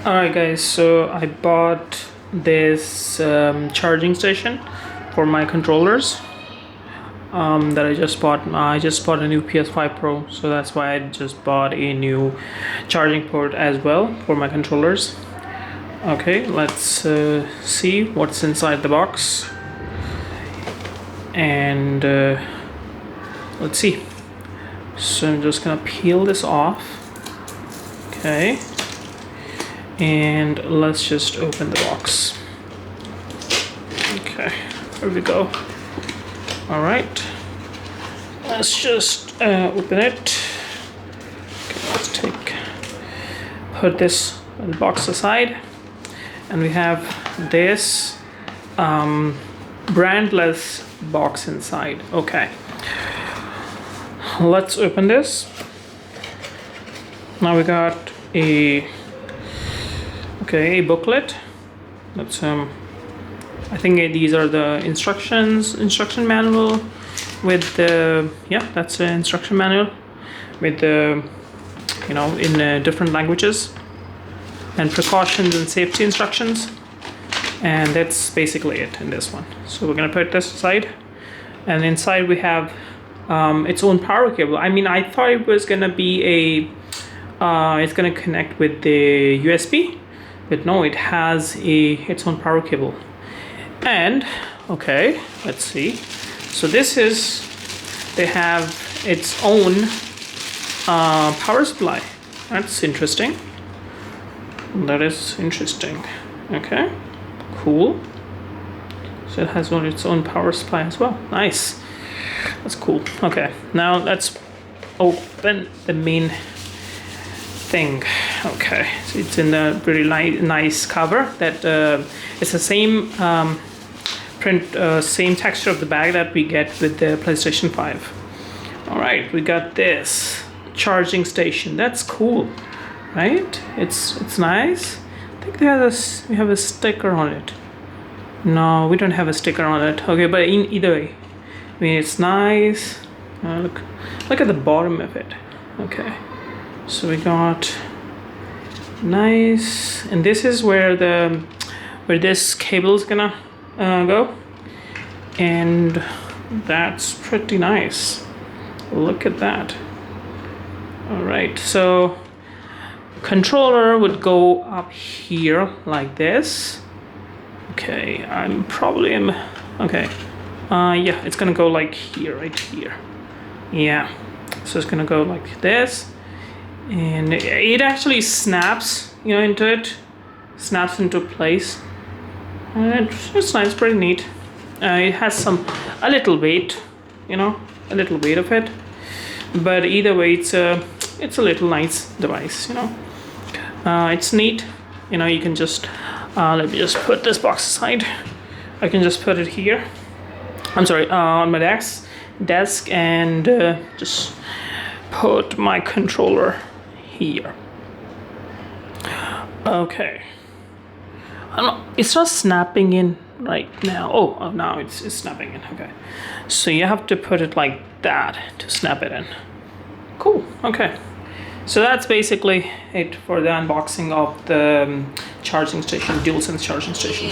Alright guys, so I bought this charging station for my controllers that I just bought. I just bought a new PS5 Pro, so that's why I just bought a new charging port as well for my controllers. Okay, let's see what's inside the box, and let's see. So I'm just gonna peel this off. Okay, and let's just open the box. Okay, here we go. All right, let's just open it. Okay, let's put this box aside, and we have this brandless box inside. Okay, let's open this. Now we got a booklet. That's I think these are the instruction manual with the that's the instruction manual with the in different languages, and precautions and safety instructions, and that's basically it in this one. So we're gonna put this aside, and inside we have its own power cable. I mean, I thought it was gonna be it's gonna connect with the USB, but no, it has its own power cable. And okay, let's see. So they have its own power supply. That's interesting. That is interesting. Okay, cool. So it has its own power supply as well. Nice. That's cool. Okay, now let's open the main thing. Okay, so it's in a pretty nice cover that it's the same same texture of the bag that we get with the PlayStation 5. All right, we got this charging station. That's cool, right? It's nice. I think we have a sticker on it. No, we don't have a sticker on it. Okay, but either way, I mean, it's nice. Look at the bottom of it. Okay, so we got nice, and this is where this cable is gonna go, and that's pretty nice. Look at that. All right, so controller would go up here like this. Okay, okay. Yeah, it's gonna go like here, right here. Yeah, so it's gonna go like this, and it actually snaps, snaps into place. And it's nice, pretty neat. It has a little weight, a little weight of it, but either way, it's a little nice device. It's neat. You can just let me just put this box aside. I can just put it here. I'm sorry, on my desk, and just put my controller here. Okay. It's not snapping in right now. Oh, now it's snapping in. Okay, so you have to put it like that to snap it in. Cool. Okay, so that's basically it for the unboxing of the charging station, DualSense charging station.